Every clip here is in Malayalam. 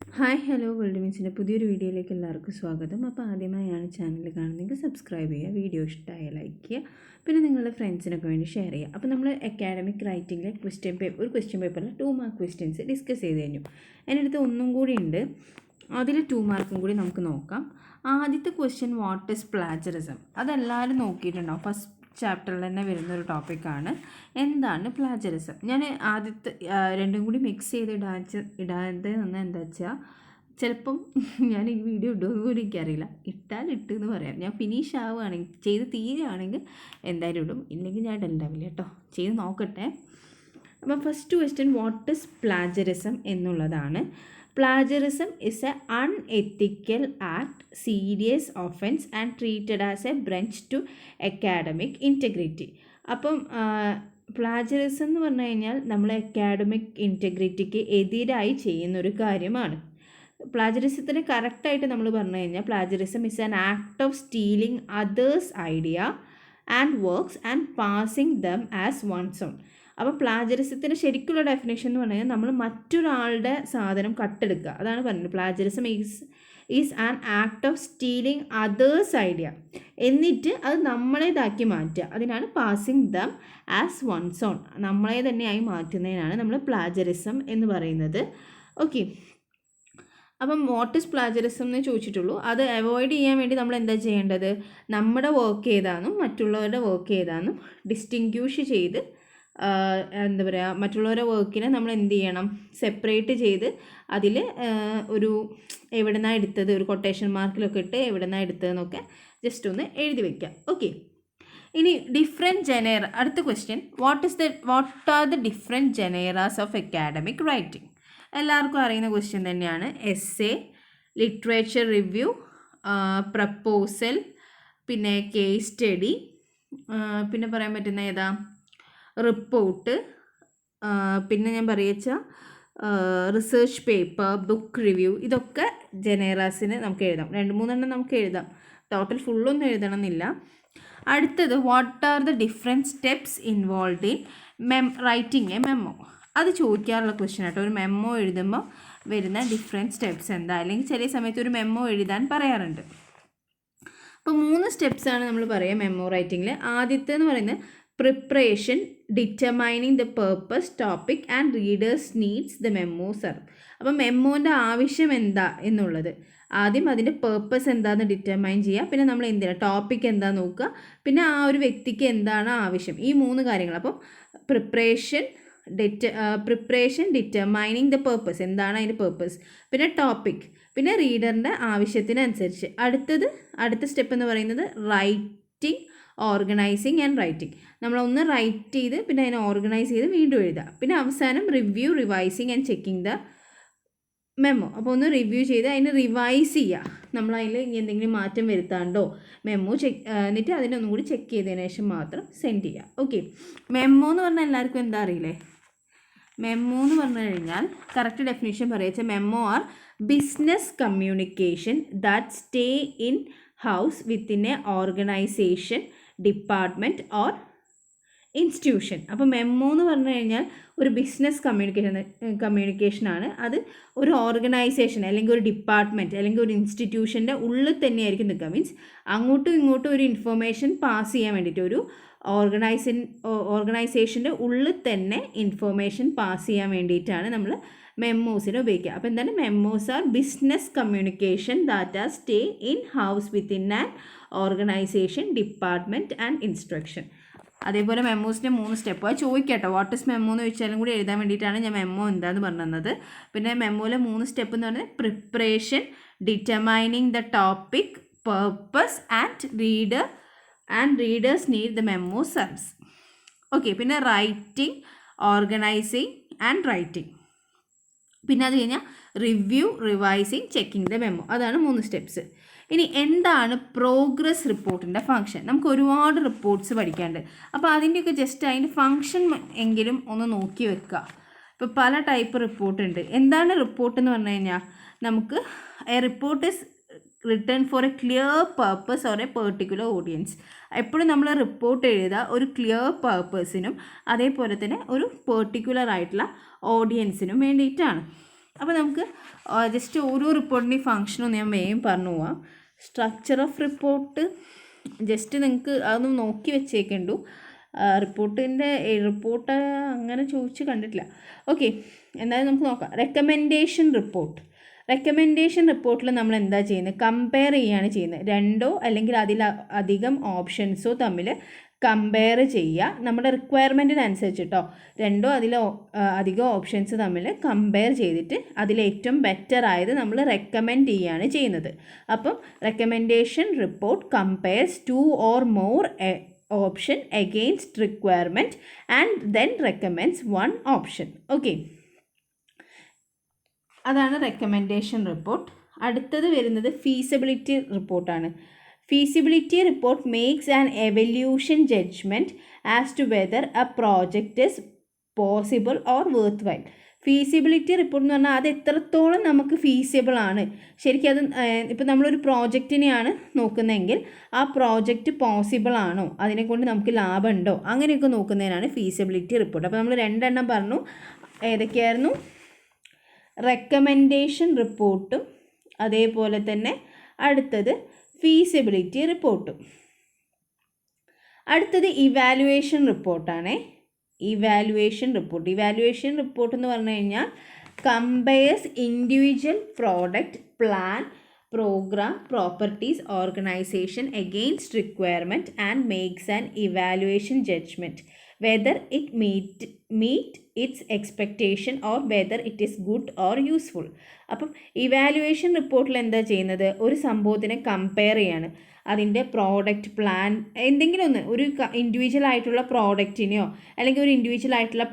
ഹായ് ഹലോ വേൾഡ് മീൻസിൻ്റെ പുതിയൊരു വീഡിയോയിലേക്ക് എല്ലാവർക്കും സ്വാഗതം. അപ്പോൾ ആദ്യമായാണ് ചാനൽ കാണുന്നതെങ്കിൽ സബ്സ്ക്രൈബ് ചെയ്യുക, വീഡിയോ ഇഷ്ടമായ ലൈക്ക് ചെയ്യുക, പിന്നെ നിങ്ങളുടെ ഫ്രണ്ട്സിനൊക്കെ വേണ്ടി ഷെയർ ചെയ്യുക. അപ്പോൾ നമ്മൾ അക്കാഡമിക് റൈറ്റിങ്ങിലെ ഒരു ക്വസ്റ്റ്യൻ പേപ്പറിൽ 2 മാർക്ക് ക്വസ്റ്റ്യൻസ് ഡിസ്കസ് ചെയ്ത് കഴിഞ്ഞു. എൻ്റെ അടുത്ത് ഒന്നും കൂടി ഉണ്ട്, അതിൽ 2 മാർക്കും കൂടി നമുക്ക് നോക്കാം. ആദ്യത്തെ ക്വസ്റ്റ്യൻ വാട്ട് ഈസ് പ്ലാജറിസം, അതെല്ലാവരും നോക്കിയിട്ടുണ്ടാവും. ഫസ്റ്റ് ചാപ്റ്ററിൽ തന്നെ വരുന്നൊരു ടോപ്പിക്കാണ് എന്താണ് പ്ലാജറിസം. ഞാൻ ആദ്യത്തെ രണ്ടും കൂടി മിക്സ് ചെയ്ത് ഇടാതെ നിന്ന് എന്താ വെച്ചാൽ ചിലപ്പം ഞാൻ ഈ വീഡിയോ ഇടുമെന്ന് കൂടി എനിക്കറിയില്ല. ഇട്ടാൽ ഇട്ട് എന്ന് പറയാം. ഞാൻ ഫിനിഷ് ആവുകയാണെങ്കിൽ ചെയ്ത് തീരുകയാണെങ്കിൽ എന്തായാലും ഇടും, ഇല്ലെങ്കിൽ ഞാൻ ഇടലുണ്ടാവില്ല കേട്ടോ. ചെയ്ത് നോക്കട്ടെ. അപ്പോൾ first question what is plagiarism എന്നുള്ളതാണ്. Plagiarism is an unethical act, serious offense and treated as a branch to academic integrity. അപ്പം പ്ലാജറിസം എന്ന് പറഞ്ഞു കഴിഞ്ഞാൽ നമ്മൾ അക്കാഡമിക് ഇൻറ്റഗ്രിറ്റിക്ക് എതിരായി ചെയ്യുന്നൊരു കാര്യമാണ്. പ്ലാജറിസത്തിന് കറക്റ്റായിട്ട് നമ്മൾ പറഞ്ഞു കഴിഞ്ഞാൽ plagiarism is an act of stealing others idea and works and passing them as one's own. അപ്പോൾ പ്ലാജറിസത്തിൻ്റെ ശരിക്കുള്ള ഡെഫിനേഷൻ എന്ന് പറഞ്ഞാൽ നമ്മൾ മറ്റൊരാളുടെ സാധനം കട്ടെടുക്കുക, അതാണ് പറയുന്നത്. Plagiarism is an act of stealing others idea, എന്നിട്ട് അത് നമ്മളേതാക്കി മാറ്റുക, അതിനാണ് passing them as one's own. നമ്മളെ തന്നെയായി മാറ്റുന്നതിനാണ് നമ്മൾ പ്ലാജറിസം എന്ന് പറയുന്നത്. ഓക്കെ, അപ്പം വാട്ട് ഈസ് പ്ലാജറിസം എന്ന് ചോദിച്ചിട്ടുള്ളൂ. അത് അവോയ്ഡ് ചെയ്യാൻ വേണ്ടി നമ്മൾ എന്താ ചെയ്യേണ്ടത്, നമ്മുടെ വർക്ക് ഏതാണെന്നും മറ്റുള്ളവരുടെ വർക്ക് ഏതാണെന്നും ഡിസ്റ്റിങ്ക്യൂഷ് ചെയ്ത് എന്താ പറയുക, മറ്റുള്ളവരുടെ വർക്കിനെ നമ്മൾ എന്ത് ചെയ്യണം, സെപ്പറേറ്റ് ചെയ്ത് അതിൽ ഒരു എവിടെ നിന്നാണ് എടുത്തത്, ഒരു കൊട്ടേഷൻ മാർക്കിലൊക്കെ ഇട്ട് എവിടെ നിന്നാണ് എടുത്തതെന്നൊക്കെ ജസ്റ്റ് ഒന്ന് എഴുതി വയ്ക്കാം. ഓക്കെ, ഇനി ഡിഫറെൻറ്റ് ജനേറ. അടുത്ത question, what are the different genres of academic writing. എല്ലാവർക്കും അറിയുന്ന ക്വസ്റ്റ്യൻ തന്നെയാണ്. എസ്സേ, ലിറ്ററേച്ചർ റിവ്യൂ, പ്രപ്പോസൽ, പിന്നെ കേസ് സ്റ്റഡി, പിന്നെ പറയാൻ പറ്റുന്ന ഏതാ, റിപ്പോർട്ട്, പിന്നെ ഞാൻ പറയുക റിസർച്ച് പേപ്പർ, ബുക്ക് റിവ്യൂ. ഇതൊക്കെ ജനേറാസിന് നമുക്ക് എഴുതാം. 2-3 നമുക്ക് എഴുതാം, ടോട്ടൽ ഫുള്ളൊന്നും എഴുതണം എന്നില്ല. അടുത്തത് what are the different steps involve in writing A memo. അത് ചോദിക്കാറുള്ള ക്വസ്റ്റ്യൻ ആട്ടോ. ഒരു മെമ്മോ എഴുതുമ്പോൾ വരുന്ന ഡിഫറെൻറ്റ് സ്റ്റെപ്സ് എന്താ, അല്ലെങ്കിൽ ചില സമയത്ത് ഒരു മെമ്മോ എഴുതാൻ പറയാറുണ്ട്. അപ്പോൾ 3 സ്റ്റെപ്സാണ് നമ്മൾ പറയുക മെമ്മോ റൈറ്റിങ്ങിൽ. ആദ്യത്തെ എന്ന് പറയുന്നത് preparation, determining the purpose, topic and readers needs the memo serve. അപ്പം മെമ്മോൻ്റെ ആവശ്യം എന്താ എന്നുള്ളത് ആദ്യം അതിൻ്റെ പേർപ്പസ് എന്താണെന്ന് ഡിറ്റർമൈൻ ചെയ്യുക, പിന്നെ നമ്മൾ എന്തിനാ ടോപ്പിക് എന്താ നോക്കുക, പിന്നെ ആ ഒരു വ്യക്തിക്ക് എന്താണ് ആവശ്യം, ഈ 3 കാര്യങ്ങൾ. അപ്പം പ്രിപ്പറേഷൻ, ഡിറ്റർമൈനിങ് ദ പേർപ്പസ്, എന്താണ് അതിൻ്റെ പേർപ്പസ്, പിന്നെ ടോപ്പിക്, പിന്നെ റീഡറിൻ്റെ ആവശ്യത്തിനനുസരിച്ച്. അടുത്ത സ്റ്റെപ്പ് എന്ന് പറയുന്നത് റൈറ്റിംഗ്, ഓർഗനൈസിങ് ആൻഡ് റൈറ്റിംഗ്. നമ്മളൊന്ന് റൈറ്റ് ചെയ്ത് പിന്നെ അതിനെ ഓർഗനൈസ് ചെയ്ത് വീണ്ടും എഴുതുക. പിന്നെ അവസാനം review, revising and checking the memo. അപ്പോൾ ഒന്ന് റിവ്യൂ ചെയ്ത് അതിന് റിവൈസ് ചെയ്യുക, നമ്മൾ അതിൽ ഇനി എന്തെങ്കിലും മാറ്റം വരുത്താണ്ടോ മെമ്മോ എന്നിട്ട് അതിനൊന്നും കൂടി ചെക്ക് ചെയ്തതിന് ശേഷം മാത്രം സെൻഡ് ചെയ്യുക. ഓക്കെ, മെമ്മോ എന്ന് പറഞ്ഞാൽ എല്ലാവർക്കും എന്താ അറിയില്ലേ. മെമ്മോ എന്ന് പറഞ്ഞു കഴിഞ്ഞാൽ കറക്റ്റ് ഡെഫിനേഷൻ പറയുക, memo are business communication that stay in house within a organisation, department or institution. അപ്പോൾ മെമ്മോ എന്ന് പറഞ്ഞു കഴിഞ്ഞാൽ ഒരു ബിസിനസ് കമ്മ്യൂണിക്കേഷനാണ്. അത് ഒരു ഓർഗനൈസേഷൻ അല്ലെങ്കിൽ ഒരു ഡിപ്പാർട്ട്മെൻറ്റ് അല്ലെങ്കിൽ ഒരു ഇൻസ്റ്റിറ്റ്യൂഷൻ്റെ ഉള്ളിൽ തന്നെയായിരിക്കും നിൽക്കുക. മീൻസ് അങ്ങോട്ടും ഇങ്ങോട്ടും ഒരു ഇൻഫർമേഷൻ പാസ് ചെയ്യാൻ വേണ്ടിയിട്ട് ഒരു ഓർഗനൈസേഷൻ്റെ ഉള്ളിൽ തന്നെ ഇൻഫർമേഷൻ പാസ് ചെയ്യാൻ വേണ്ടിയിട്ടാണ് നമ്മൾ മെമ്മോസിനെ ഉപയോഗിക്കുക. അപ്പോൾ എന്താണ്, memos are business communication that are stay in house within an organisation, department and instruction. അതേപോലെ മെമ്മോസിൻ്റെ 3 സ്റ്റെപ്പ് അത് ചോദിക്കട്ടോ. വാട്ട് ഇസ് മെമ്മോ എന്ന് ചോദിച്ചാലും കൂടി എഴുതാൻ വേണ്ടിയിട്ടാണ് ഞാൻ മെമ്മോ എന്താണെന്ന് പറഞ്ഞത്. പിന്നെ മെമ്മോയിലെ 3 സ്റ്റെപ്പ് എന്ന് പറഞ്ഞാൽ preparation, determining the topic, purpose and readers need the memo serves. Okay, പിന്നെ റൈറ്റിംഗ്, ഓർഗനൈസിങ് ആൻഡ് റൈറ്റിംഗ്, പിന്നെ അത് കഴിഞ്ഞാൽ review, revising, checking the memo. അതാണ് 3 സ്റ്റെപ്സ്. ഇനി എന്താണ് പ്രോഗ്രസ് റിപ്പോർട്ടിൻ്റെ ഫംഗ്ഷൻ? നമുക്ക് ഒരുപാട് റിപ്പോർട്ട്സ് പഠിക്കാനുണ്ട്. അപ്പോൾ അതിൻ്റെയൊക്കെ ജസ്റ്റ് അതിൻ്റെ ഫംഗ്ഷൻ എങ്കിലും ഒന്ന് നോക്കി വെക്കുക. ഇപ്പോൾ പല ടൈപ്പ് റിപ്പോർട്ട് ഉണ്ട്. എന്താണ് റിപ്പോർട്ട് എന്ന് പറഞ്ഞു കഴിഞ്ഞാൽ നമുക്ക് a report is written for a clear purpose or a particular audience. എപ്പോഴും നമ്മൾ റിപ്പോർട്ട് എഴുതുക ഒരു ക്ലിയർ പർപ്പസിനും അതേപോലെ തന്നെ ഒരു പെർട്ടിക്കുലർ ആയിട്ടുള്ള ഓഡിയൻസിനും വേണ്ടിയിട്ടാണ്. അപ്പോൾ നമുക്ക് ജസ്റ്റ് ഓരോ റിപ്പോർട്ടിൻ്റെയും ഫങ്ഷനൊന്ന് ഞാൻ വേഗം പറഞ്ഞു പോവാം. സ്ട്രക്ചർ ഓഫ് റിപ്പോർട്ട് ജസ്റ്റ് നിങ്ങൾക്ക് അതൊന്ന് നോക്കി വെച്ചേക്കണ്ടു. റിപ്പോർട്ട് അങ്ങനെ ചോദിച്ച് കണ്ടിട്ടില്ല. ഓക്കെ, എന്തായാലും നമുക്ക് നോക്കാം. റെക്കമെൻഡേഷൻ റിപ്പോർട്ടിൽ നമ്മൾ എന്താ ചെയ്യുന്നത്? കമ്പയർ ചെയ്യുകയാണ് ചെയ്യുന്നത്. രണ്ടോ അല്ലെങ്കിൽ അതിലധികം ഓപ്ഷൻസോ തമ്മിൽ കമ്പയർ ചെയ്യുക. നമ്മുടെ റിക്വയർമെൻറ്റിനനുസരിച്ച് കേട്ടോ, രണ്ടോ അധികം ഓപ്ഷൻസ് തമ്മിൽ കമ്പയർ ചെയ്തിട്ട് അതിലേറ്റവും ബെറ്റർ ആയത് നമ്മൾ റെക്കമെൻഡ് ചെയ്യുകയാണ് ചെയ്യുന്നത്. അപ്പം recommendation report compares 2 or more option against requirement and then recommends 1 option. Okay, അതാണ് റെക്കമെൻഡേഷൻ റിപ്പോർട്ട്. അടുത്തത് വരുന്നത് ഫീസിബിലിറ്റി റിപ്പോർട്ടാണ്. Feasibility report makes an evaluation judgment as to whether a project is possible or worthwhile. Feasibility report എന്ന് പറഞ്ഞാൽ അത് എത്രത്തോളം നമുക്ക് ഫീസിബിൾ ആണ്. ശരിക്കും അത് ഇപ്പോൾ നമ്മളൊരു പ്രോജക്റ്റിനെയാണ് നോക്കുന്നതെങ്കിൽ ആ പ്രോജക്റ്റ് പോസിബിൾ ആണോ, അതിനെക്കൊണ്ട് നമുക്ക് ലാഭമുണ്ടോ, അങ്ങനെയൊക്കെ നോക്കുന്നതിനാണ് ഫീസിബിലിറ്റി റിപ്പോർട്ട്. അപ്പോൾ നമ്മൾ 2 എണ്ണം പറഞ്ഞു. ഏതൊക്കെയായിരുന്നു? റെക്കമെൻഡേഷൻ റിപ്പോർട്ടും അതേപോലെ തന്നെ അടുത്തത് ഫീസിബിലിറ്റി റിപ്പോർട്ടും. അടുത്തത് ഇവാലുവേഷൻ റിപ്പോർട്ടാണ്. ഇവാലുവേഷൻ റിപ്പോർട്ട് എന്ന് പറഞ്ഞു കഴിഞ്ഞാൽ compares individual product, plan, programme, properties, organisation against requirement and makes an evaluation judgement whether it meet its expectation or whether it is good or useful. അപ്പം ഇവാലുവേഷൻ റിപ്പോർട്ടിൽ എന്താ ചെയ്യുന്നത്? ഒരു സംഭവത്തിനെ കമ്പയർ ചെയ്യാണ്. അതിൻ്റെ പ്രോഡക്റ്റ്, പ്ലാൻ, എന്തെങ്കിലും ഒന്ന്, ഒരു ഇൻഡിവിജ്വൽ ആയിട്ടുള്ള പ്രോഡക്റ്റിനെയോ അല്ലെങ്കിൽ ഒരു ഇൻഡിവിജ്വൽ ആയിട്ടുള്ള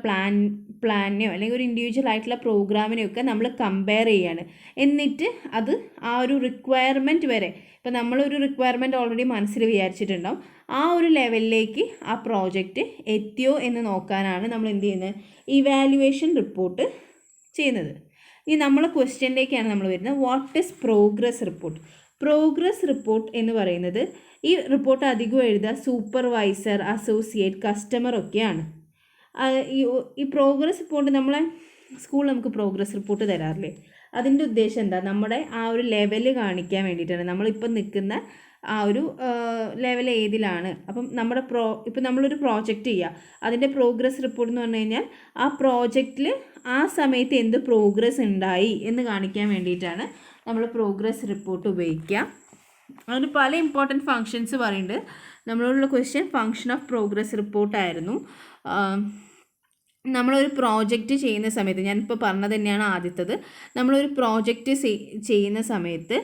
പ്ലാനിനെയോ അല്ലെങ്കിൽ ഒരു ഇൻഡിവിജ്വൽ ആയിട്ടുള്ള പ്രോഗ്രാമിനെയോ ഒക്കെ നമ്മൾ കമ്പയർ ചെയ്യാണ്. എന്നിട്ട് അത് ആ ഒരു റിക്വയർമെൻറ്റ് വരെ, ഇപ്പോൾ നമ്മളൊരു റിക്വയർമെൻറ്റ് ഓൾറെഡി മനസ്സിൽ വിചാരിച്ചിട്ടുണ്ടാവും, ആ ഒരു ലെവലിലേക്ക് ആ പ്രോജക്റ്റ് എത്തിയോ എന്ന് നോക്കാനാണ് നമ്മൾ എന്ത് ചെയ്യുന്നത്? ഇവാലുവേഷൻ റിപ്പോർട്ട് ചെയ്യുന്നത്. ഇനി നമ്മളെ ക്വസ്റ്റ്യനിലേക്കാണ് നമ്മൾ വരുന്നത്. What is progress report? Progress report എന്ന് പറയുന്നത്, ഈ റിപ്പോർട്ട് അധികം എഴുതുക സൂപ്പർവൈസർ, അസോസിയേറ്റ്, കസ്റ്റമർ ഒക്കെയാണ്. ഈ പ്രോഗ്രസ് റിപ്പോർട്ട് നമ്മളെ സ്കൂളിൽ നമുക്ക് പ്രോഗ്രസ് റിപ്പോർട്ട് തരാറില്ലേ? അതിൻ്റെ ഉദ്ദേശം എന്താ? നമ്മുടെ ആ ഒരു ലെവല് കാണിക്കാൻ വേണ്ടിയിട്ടാണ്. നമ്മളിപ്പം നിൽക്കുന്ന ആ ഒരു ലെവൽ ഏതിലാണ്. അപ്പം നമ്മുടെ ഇപ്പം നമ്മളൊരു പ്രോജക്റ്റ് ചെയ്യുക, അതിൻ്റെ പ്രോഗ്രസ് റിപ്പോർട്ട് എന്ന് പറഞ്ഞു കഴിഞ്ഞാൽ ആ പ്രോജക്റ്റിൽ ആ സമയത്ത് എന്ത് പ്രോഗ്രസ് ഉണ്ടായി എന്ന് കാണിക്കാൻ വേണ്ടിയിട്ടാണ് നമ്മൾ പ്രോഗ്രസ് റിപ്പോർട്ട് ഉപയോഗിക്കുക. അതിന് പല ഇമ്പോർട്ടൻറ്റ് ഫങ്ഷൻസ് പറയുന്നുണ്ട്. നമ്മളോടുള്ള ക്വസ്റ്റ്യൻ ഫങ്ഷൻ ഓഫ് പ്രോഗ്രസ് റിപ്പോർട്ടായിരുന്നു. നമ്മളൊരു പ്രോജക്റ്റ് ചെയ്യുന്ന സമയത്ത്, ഞാനിപ്പോൾ പറഞ്ഞത് തന്നെയാണ് ആദ്യത്തത്, നമ്മളൊരു പ്രോജക്റ്റ് ചെയ്യുന്ന സമയത്ത്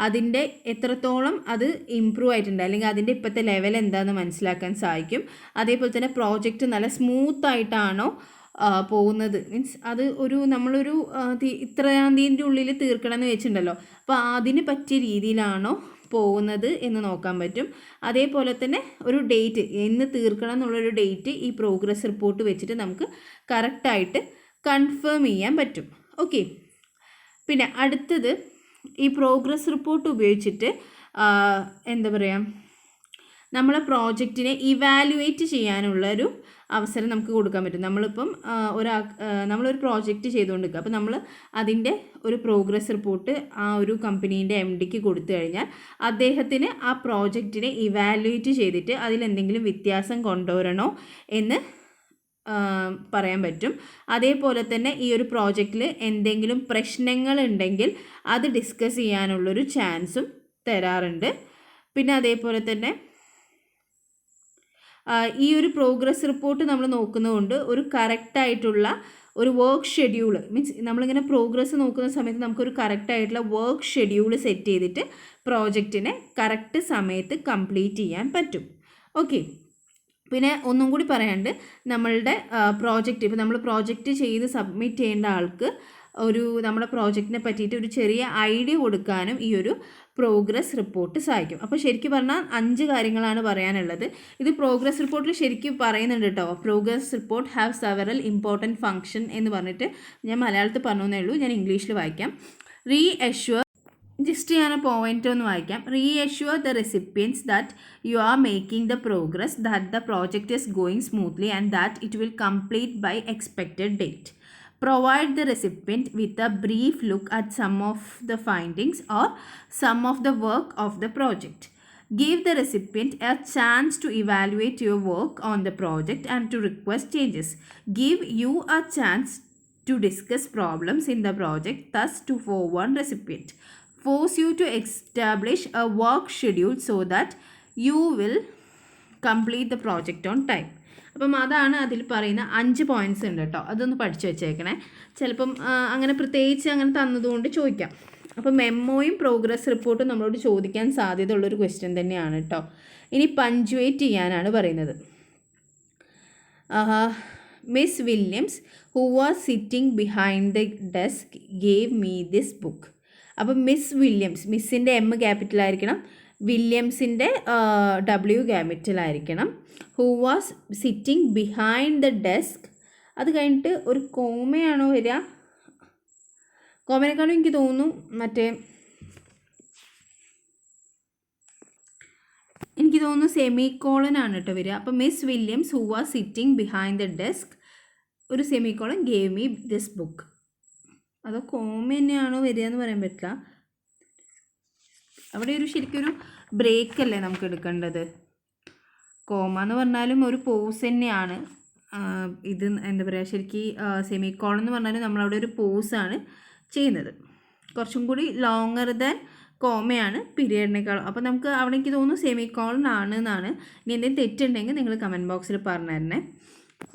അതിൻ്റെ എത്രത്തോളം അത് ഇമ്പ്രൂവ് ആയിട്ടുണ്ട് അല്ലെങ്കിൽ അതിൻ്റെ ഇപ്പോഴത്തെ ലെവൽ എന്താണെന്ന് മനസ്സിലാക്കാൻ സാധിക്കും. അതേപോലെ തന്നെ പ്രോജക്റ്റ് നല്ല സ്മൂത്തായിട്ടാണോ പോകുന്നത്, മീൻസ് അത് നമ്മളൊരു ഇത്രയാം തീയതിൻ്റെ ഉള്ളിൽ തീർക്കണം എന്ന് വെച്ചിട്ടുണ്ടല്ലോ, അപ്പോൾ അതിന് പറ്റിയ രീതിയിലാണോ പോകുന്നത് എന്ന് നോക്കാൻ പറ്റും. അതേപോലെ തന്നെ ഒരു ഡേറ്റ്, എന്ന് തീർക്കണം എന്നുള്ളൊരു ഡേറ്റ് ഈ പ്രോഗ്രസ് റിപ്പോർട്ട് വെച്ചിട്ട് നമുക്ക് കറക്റ്റായിട്ട് കൺഫേം ചെയ്യാൻ പറ്റും. ഓക്കെ, പിന്നെ അടുത്തത് ഈ പ്രോഗ്രസ് റിപ്പോർട്ട് ഉപയോഗിച്ചിട്ട് എന്താ പറയുക, നമ്മളെ പ്രോജക്റ്റിനെ ഇവാലുവേറ്റ് ചെയ്യാനുള്ളൊരു അവസരം നമുക്ക് കൊടുക്കാൻ പറ്റും. നമ്മളിപ്പം നമ്മളൊരു പ്രോജക്റ്റ് ചെയ്തുകൊണ്ടിരിക്കുക, അപ്പോൾ നമ്മൾ അതിൻ്റെ ഒരു പ്രോഗ്രസ് റിപ്പോർട്ട് ആ ഒരു കമ്പനീൻ്റെ MDക്ക് കൊടുത്തു കഴിഞ്ഞാൽ അദ്ദേഹത്തിന് ആ പ്രോജക്റ്റിനെ ഇവാലുവേറ്റ് ചെയ്തിട്ട് അതിലെന്തെങ്കിലും വ്യത്യാസം കൊണ്ടുവരണോ എന്ന് പറയാൻ പറ്റും. അതേപോലെ തന്നെ ഈ ഒരു പ്രോജക്റ്റിൽ എന്തെങ്കിലും പ്രശ്നങ്ങളുണ്ടെങ്കിൽ അത് ഡിസ്കസ് ചെയ്യാനുള്ളൊരു ചാൻസും തരാറുണ്ട്. പിന്നെ അതേപോലെ തന്നെ ഈ ഒരു പ്രോഗ്രസ് റിപ്പോർട്ട് നമ്മൾ നോക്കുന്നതുകൊണ്ട് ഒരു കറക്റ്റായിട്ടുള്ള ഒരു വർക്ക് ഷെഡ്യൂൾ, മീൻസ് നമ്മളിങ്ങനെ പ്രോഗ്രസ് നോക്കുന്ന സമയത്ത് നമുക്കൊരു കറക്റ്റായിട്ടുള്ള വർക്ക് ഷെഡ്യൂൾ സെറ്റ് ചെയ്തിട്ട് പ്രോജക്റ്റിനെ കറക്റ്റ് സമയത്ത് കംപ്ലീറ്റ് ചെയ്യാൻ പറ്റും. ഓക്കെ, പിന്നെ ഒന്നും കൂടി പറയാണ്ട്, നമ്മളുടെ പ്രോജക്റ്റ്, ഇപ്പോൾ നമ്മൾ പ്രോജക്റ്റ് ചെയ്ത് സബ്മിറ്റ് ചെയ്യേണ്ട ആൾക്ക് നമ്മുടെ പ്രോജക്റ്റിനെ പറ്റിയിട്ട് ഒരു ചെറിയ ഐഡിയ കൊടുക്കാനും ഈ ഒരു പ്രോഗ്രസ് റിപ്പോർട്ട് സഹായിക്കും. അപ്പോൾ ശരിക്കും പറഞ്ഞാൽ 5 കാര്യങ്ങളാണ് പറയാനുള്ളത്. ഇത് പ്രോഗ്രസ് റിപ്പോർട്ടിൽ ശരിക്കും പറയുന്നുണ്ട് കേട്ടോ. Progress report have several important function എന്ന് പറഞ്ഞിട്ട് ഞാൻ മലയാളത്തിൽ പറഞ്ഞേ ഉള്ളൂ, ഞാൻ ഇംഗ്ലീഷിൽ വായിക്കാം. റീഅഷ്യൂർ, ജസ്റ്റ് ഞാൻ പോയിന്റ് ഒന്ന് വായിക്കാം. Reassure the recipients that you are making the progress, that the project is going smoothly and that it will complete by expected date. Provide the recipient with a brief look at some of the findings or some of the work of the project. Give the recipient a chance to evaluate your work on the project and to request changes. Give you a chance to discuss problems in the project, thus to forewarn recipient. Force you to establish a work schedule so that you will complete the project on time. അപ്പം അതാണ് അതിൽ പറയുന്ന 5 പോയിൻറ്റ്സ് ഉണ്ട് കേട്ടോ. അതൊന്ന് പഠിച്ചു വെച്ചേക്കണേ. ചിലപ്പം അങ്ങനെ പ്രത്യേകിച്ച് അങ്ങനെ തന്നതുകൊണ്ട് ചോദിക്കാം. അപ്പോൾ മെമ്മോയും പ്രോഗ്രസ് റിപ്പോർട്ടും നമ്മളോട് ചോദിക്കാൻ സാധ്യതയുള്ളൊരു ക്വസ്റ്റ്യൻ തന്നെയാണ് കേട്ടോ. ഇനി പഞ്ച്വേറ്റ് ചെയ്യാനാണ് പറയുന്നത്. Miss Williams who was sitting behind the desk gave me this book. അപ്പം മിസ് വില്യംസ്, മിസ്സിൻ്റെ എം ക്യാപിറ്റലായിരിക്കണം, വില്യംസിൻ്റെ W ക്യാപിറ്റലായിരിക്കണം. Who was sitting behind the desk, അത് കഴിഞ്ഞിട്ട് ഒരു കോമയാണോ വരിക? കോമനേക്കാളും എനിക്ക് തോന്നുന്നു എനിക്ക് തോന്നുന്നു സെമി കോളൻ ആണ് കേട്ടോ വരിക. അപ്പം Miss Williams who was sitting behind the desk, ഒരു semi colon gave me this book. അതോ കോമ തന്നെയാണോ വരിക എന്ന് പറയാൻ പറ്റില്ല. അവിടെ ശരിക്കൊരു ബ്രേക്ക് അല്ലേ നമുക്ക് എടുക്കേണ്ടത്. കോമ എന്ന് പറഞ്ഞാലും ഒരു പോസ് തന്നെയാണ്. ഇത് എന്താ പറയുക, ശരിക്കും സെമി കോളൻ എന്ന് പറഞ്ഞാലും നമ്മളവിടെ ഒരു പോസാണ് ചെയ്യുന്നത്. കുറച്ചും കൂടി ലോങ്ങർ ദാൻ കോമയാണ് പീരിയഡിനേക്കാളും. അപ്പോൾ നമുക്ക് അവിടെ എനിക്ക് തോന്നുന്നു സെമി കോളൻ ആണ് എന്നാണ്. ഇനി എന്തെങ്കിലും തെറ്റുണ്ടെങ്കിൽ നിങ്ങൾ കമൻറ്റ് ബോക്സിൽ പറഞ്ഞു തരണേ.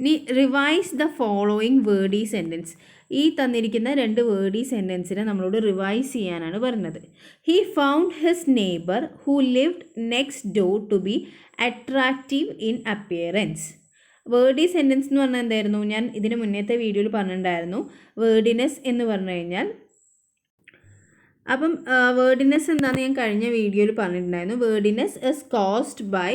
ഇനി revise the following wordy sentence. ഈ തന്നിരിക്കുന്ന 2 വേർഡി സെൻറ്റൻസിനെ നമ്മളോട് റിവൈസ് ചെയ്യാനാണ് പറയുന്നത്. He found his neighbour who lived next door to be attractive in appearance. Wordy sentence എന്ന് പറഞ്ഞാൽ എന്തായിരുന്നു? ഞാൻ ഇതിന് മുന്നത്തെ വീഡിയോയിൽ പറഞ്ഞിട്ടുണ്ടായിരുന്നു. വേർഡിനെസ് എന്ന് പറഞ്ഞു കഴിഞ്ഞാൽ, അപ്പം വേർഡിനെസ് എന്താണെന്ന് ഞാൻ കഴിഞ്ഞ വീഡിയോയിൽ പറഞ്ഞിട്ടുണ്ടായിരുന്നു. Wordiness is caused by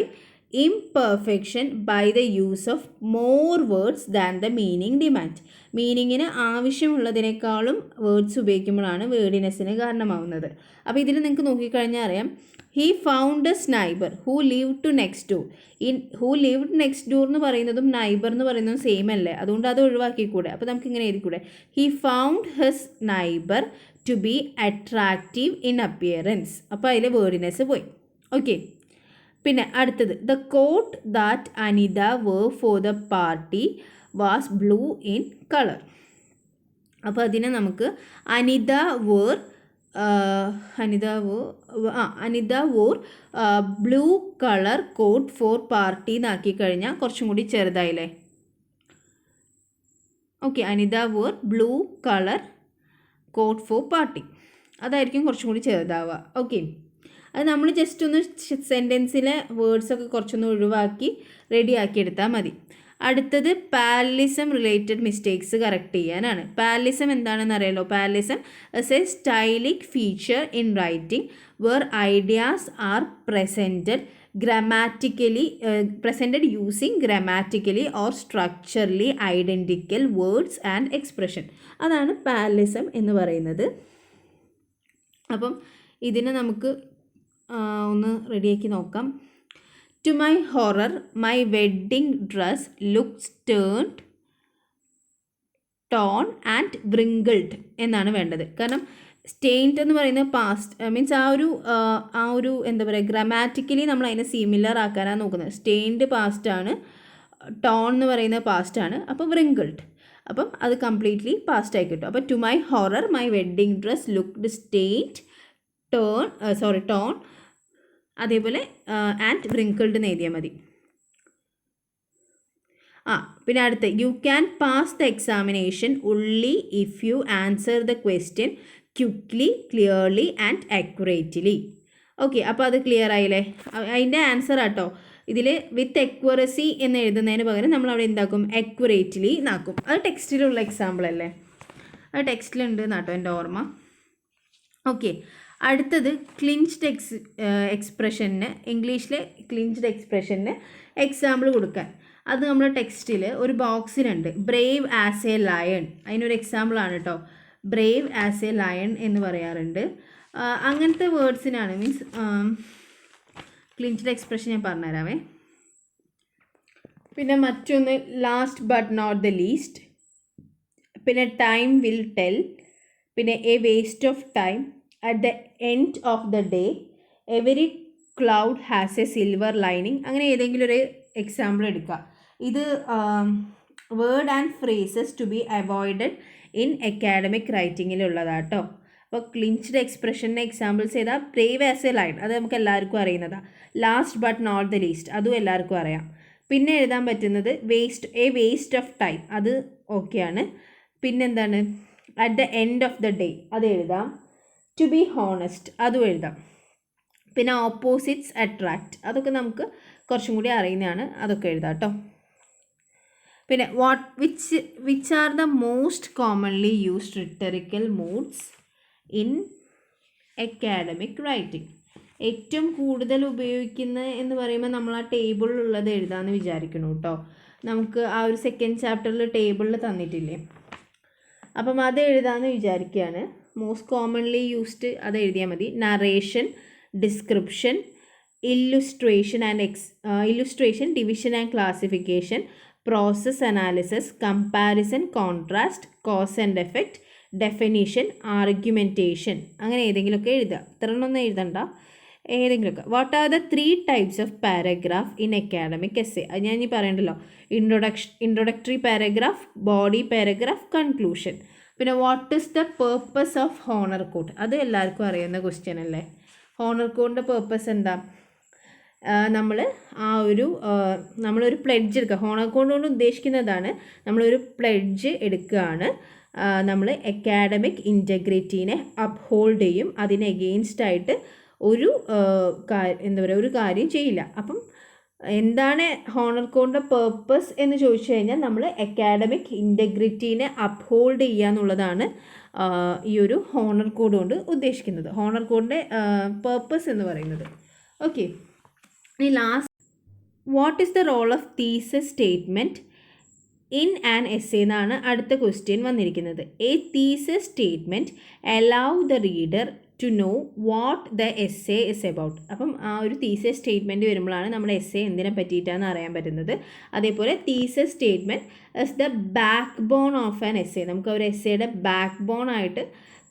imperfection by the use of more words than the meaning demand. മീനിങ്ങിന് ആവശ്യമുള്ളതിനേക്കാളും വേർഡ്സ് ഉപയോഗിക്കുമ്പോഴാണ് വേർഡിനെസ്സിന് കാരണമാവുന്നത്. അപ്പോൾ ഇതിൽ നിങ്ങൾക്ക് നോക്കിക്കഴിഞ്ഞാൽ അറിയാം. He found his neighbour who live to next door. ഈ ഹൂ ലിവ്ഡ് നെക്സ്റ്റ് ഡോർ എന്ന് പറയുന്നതും നൈബർ എന്ന് പറയുന്നതും സെയിം അല്ലേ? അതുകൊണ്ട് അത് ഒഴിവാക്കിക്കൂടെ? അപ്പോൾ നമുക്ക് ഇങ്ങനെ എഴുതിക്കൂടെ? He found his neighbour to be attractive in appearance. അപ്പോൾ അതിൽ വേർഡിനെസ് പോയി. ഓക്കെ. പിന്നെ അടുത്തത്, the coat that Anita wore for the party was blue in colour. അപ്പോൾ അതിനെ നമുക്ക് Anita wore blue colour coat for party എന്നാക്കി കഴിഞ്ഞാൽ കുറച്ചും കൂടി ചെറുതായില്ലേ? Okay, Anita wore blue colour coat for party, അതായിരിക്കും കുറച്ചും കൂടി ചെറുതാവുക. ഓക്കെ, അത് നമ്മൾ ജസ്റ്റ് ഒന്ന് സെൻറ്റൻസിലെ വേർഡ്സൊക്കെ കുറച്ചൊന്ന് ഒഴിവാക്കി റെഡിയാക്കി എടുത്താൽ മതി. അടുത്തത് പാരലിസം റിലേറ്റഡ് മിസ്റ്റേക്സ് കറക്റ്റ് ചെയ്യാനാണ്. പാരലിസം എന്താണെന്ന് അറിയാലോ? Parallelism is a stylistic feature in writing where ideas are presented using grammatically or structurally identical words and expression. അതാണ് പാരലിസം എന്ന് പറയുന്നത്. അപ്പം ഇതിനെ നമുക്ക് ഒന്ന് റെഡിയാക്കി നോക്കാം. To my horror, my wedding dress looks torn and wrinkled എന്നാണ് വേണ്ടത്. കാരണം സ്റ്റെയിൻഡ് എന്ന് പറയുന്നത് പാസ്റ്റ് മീൻസ് ആ ഒരു എന്താ പറയുക, ഗ്രാമാറ്റിക്കലി നമ്മൾ അതിനെ സിമിലർ ആക്കാനാണ് നോക്കുന്നത്. സ്റ്റെയിൻഡ് പാസ്റ്റാണ്, ടോൺ എന്ന് പറയുന്നത് പാസ്റ്റാണ്, അപ്പോൾ wrinkled, അപ്പം അത് കംപ്ലീറ്റ്ലി പാസ്റ്റ് ആയി കിട്ടും. അപ്പോൾ to my horror my wedding dress looked stained torn, അതേപോലെ ആൻഡ് wrinkled എന്ന് എഴുതിയാൽ മതി. പിന്നെ അടുത്ത്, you can pass the examination only if you answer the question quickly, clearly and accurately. Okay, അപ്പോൾ അത് ക്ലിയർ ആയില്ലേ? അതിൻ്റെ ആൻസർ ആട്ടോ. ഇതിൽ വിത്ത് എക്യുറസി എന്ന് എഴുതുന്നതിന് പകരം നമ്മൾ അവിടെ എന്താക്കും? അക്യുറേറ്റ്ലി എന്നാക്കും. അത് ടെക്സ്റ്റിലുള്ള എക്സാമ്പിൾ അല്ലേ? അത് ടെക്സ്റ്റിലുണ്ട് എന്നാട്ടോ എൻ്റെ ഓർമ്മ. ഓക്കെ, അടുത്തത് ക്ലിഞ്ച്ഡ് എക്സ്പ്രഷന്, ഇംഗ്ലീഷിലെ ക്ലിഞ്ച്ഡ് എക്സ്പ്രഷന് എക്സാമ്പിൾ കൊടുക്കാൻ. അത് നമ്മൾ ടെക്സ്റ്റിൽ ഒരു ബോക്സിലുണ്ട്. ബ്രേവ് ആസ് എ ലയൺ, അതിനൊരു എക്സാമ്പിളാണ് കേട്ടോ. ബ്രേവ് ആസ് എ ലയൺ എന്ന് പറയാറുണ്ട്. അങ്ങനത്തെ വേർഡ്സിനാണ്, മീൻസ് ക്ലിഞ്ച്ഡ് എക്സ്പ്രഷൻ ഞാൻ പറഞ്ഞുതരാമേ. പിന്നെ മറ്റൊന്ന്, last but not the least, പിന്നെ ടൈം വിൽ ടെൽ, പിന്നെ a waste of time, at the end of the day, every cloud has a silver lining. അങ്ങനെ ഏതെങ്കിലും ഒരു എക്സാമ്പിൾ എടുക്കുക. ഇത് word and phrases to be avoided in academic റൈറ്റിങ്ങിലുള്ളതാട്ടോ. അപ്പോൾ ക്ലിഞ്ച്ഡ് എക്സ്പ്രഷൻ്റെ എക്സാമ്പിൾസ് ചെയ്താൽ ബ്രേവ് ആസ് എ ലൈൻ, അത് നമുക്ക് എല്ലാവർക്കും അറിയുന്നതാണ്. Last but not the least, അതും എല്ലാവർക്കും അറിയാം. പിന്നെ എഴുതാൻ പറ്റുന്നത് വേസ്റ്റ് ഓഫ് ടൈം, അത് ഓക്കെയാണ്. പിന്നെന്താണ്, at the end of the day, അത് എഴുതാം. ടു ബി ഹോണസ്റ്റ്, അതും എഴുതാം. പിന്നെ ഓപ്പോസിറ്റ്സ് അട്രാക്റ്റ്, അതൊക്കെ നമുക്ക് കുറച്ചും കൂടി അറിയുന്നതാണ്, അതൊക്കെ എഴുതാം കേട്ടോ. പിന്നെ which are the most commonly used rhetorical moods in academic writing. ഏറ്റവും കൂടുതൽ ഉപയോഗിക്കുന്നത് എന്ന് പറയുമ്പോൾ നമ്മൾ ആ ടേബിളിലുള്ളത് എഴുതാമെന്ന് വിചാരിക്കണം കേട്ടോ. നമുക്ക് ആ ഒരു സെക്കൻഡ് ചാപ്റ്ററിൽ ടേബിളിൽ തന്നിട്ടില്ലേ, അപ്പം അത് എഴുതാമെന്ന് വിചാരിക്കുകയാണ്. മോസ്റ്റ് കോമൺലി യൂസ്ഡ് അത് എഴുതിയാൽ മതി. Narration, description, illustration, division and classification, process analysis, comparison, contrast, cause and effect, definition, argumentation. അങ്ങനെ ഏതെങ്കിലുമൊക്കെ എഴുതുക, ഇത്രയൊന്നും എഴുതണ്ട, ഏതെങ്കിലുമൊക്കെ. What are the 3 types of paragraph in academic essay? അത് ഞാൻ ഇനി പറയണ്ടല്ലോ. Introductory paragraph, body paragraph, conclusion. പിന്നെ what is the purpose of honour code? അത് എല്ലാവർക്കും അറിയുന്ന ക്വസ്റ്റ്യൻ അല്ലേ. ഹോണർ കോഡിൻ്റെ പേർപ്പസ് എന്താ? നമ്മളൊരു പ്ലെഡ്ജ് എടുക്കുക. ഹോണർ കോഡ് കൊണ്ട് ഉദ്ദേശിക്കുന്നതാണ് നമ്മളൊരു പ്ലെഡ്ജ് എടുക്കുകയാണ്. നമ്മൾ അക്കാഡമിക് ഇൻറ്റഗ്രിറ്റീനെ അപ്ഹോൾഡ് ചെയ്യും, അതിന് എഗെയിൻസ്റ്റ് ആയിട്ട് ഒരു കാര്യം ചെയ്യില്ല. അപ്പം എന്താണ് ഹോണർ കോഡിൻ്റെ പേർപ്പസ് എന്ന് ചോദിച്ചു കഴിഞ്ഞാൽ നമ്മൾ അക്കാഡമിക് ഇൻറ്റഗ്രിറ്റീനെ അപ്ഹോൾഡ് ചെയ്യുക എന്നുള്ളതാണ് ഈ ഒരു ഹോണർ കോഡ് കൊണ്ട് ഉദ്ദേശിക്കുന്നത്, ഹോണർ കോഡിൻ്റെ പേർപ്പസ് എന്ന് പറയുന്നത്. ഓക്കെ, ഇനി last, what is the role of thesis statement in an essay എന്നാണ് അടുത്ത ക്വസ്റ്റ്യൻ വന്നിരിക്കുന്നത്. A thesis statement allow the reader to know what the essay is about. അപ്പം ആ ഒരു തീസിസ് സ്റ്റേറ്റ്മെൻറ്റ് വരുമ്പോഴാണ് നമ്മുടെ എസ്സേ എന്തിനെ പറ്റിയിട്ടാണെന്ന് അറിയാൻ പറ്റുന്നത്. അതേപോലെ thesis statement is the backbone of an essay. നമുക്ക് ഒരു എസ്സേയുടെ ബാക്ക് ബോൺ ആയിട്ട്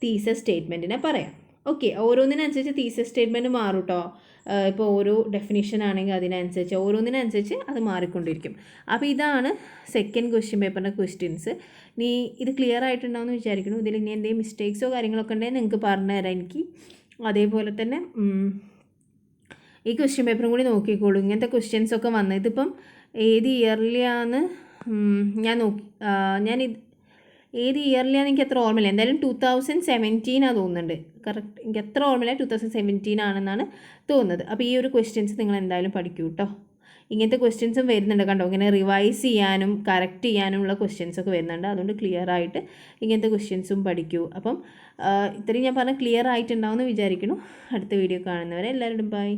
തീസിസ് സ്റ്റേറ്റ്മെൻറ്റിനെ പറയാം. ഓക്കെ, ഓരോന്നിനനുസരിച്ച് തീസിസ് സ്റ്റേറ്റ്മെൻറ്റ് മാറും കേട്ടോ. ഇപ്പോൾ ഓരോ ഡെഫിനിഷൻ ആണെങ്കിൽ അതിനനുസരിച്ച് ഓരോന്നിനനുസരിച്ച് അത് മാറിക്കൊണ്ടിരിക്കും. അപ്പോൾ ഇതാണ് സെക്കൻഡ് ക്വസ്റ്റ്യൻ പേപ്പറിൻ്റെ ക്വസ്റ്റ്യൻസ്. ഇനി ഇത് ക്ലിയർ ആയിട്ടുണ്ടാവുമെന്ന് വിചാരിക്കുന്നു. ഇതിൽ ഇനി എന്തെങ്കിലും മിസ്റ്റേക്സോ കാര്യങ്ങളൊക്കെ ഉണ്ടെങ്കിൽ നിങ്ങൾക്ക് പറഞ്ഞു തരാം എനിക്ക്. അതേപോലെ തന്നെ ഈ ക്വസ്റ്റ്യൻ പേപ്പറും കൂടി നോക്കിക്കോളൂ. ഇങ്ങനത്തെ ക്വസ്റ്റ്യൻസൊക്കെ വന്നത് ഇതിപ്പം ഏത് ഇയറിലാന്ന് ഏത് ഇയറിലാന്ന് എനിക്ക് അത്ര ഓർമ്മയില്ല. എന്തായാലും 2017 തോന്നുന്നുണ്ട്. കറക്റ്റ് എനിക്ക് അത്ര ഓർമ്മയില്ല, 2017 ആണെന്നാണ് തോന്നുന്നത്. അപ്പോൾ ഈ ഒരു ക്വസ്റ്റ്യൻസ് നിങ്ങൾ എന്തായാലും പഠിക്കൂ കേട്ടോ. ഇങ്ങനത്തെ ക്വസ്റ്റ്യൻസും വരുന്നുണ്ട് കണ്ടോ, ഇങ്ങനെ റിവൈസ് ചെയ്യാനും കറക്റ്റ് ചെയ്യാനുമുള്ള ക്വസ്റ്റ്യൻസൊക്കെ വരുന്നുണ്ട്. അതുകൊണ്ട് ക്ലിയർ ആയിട്ട് ഇങ്ങനത്തെ ക്വസ്റ്റ്യൻസും പഠിക്കൂ. അപ്പം ഇത്രയും ഞാൻ പറഞ്ഞ ക്ലിയർ ആയിട്ടുണ്ടാവുമെന്ന് വിചാരിക്കുന്നു. അടുത്ത വീഡിയോ കാണുന്നവരെ എല്ലാവരോടും ബൈ.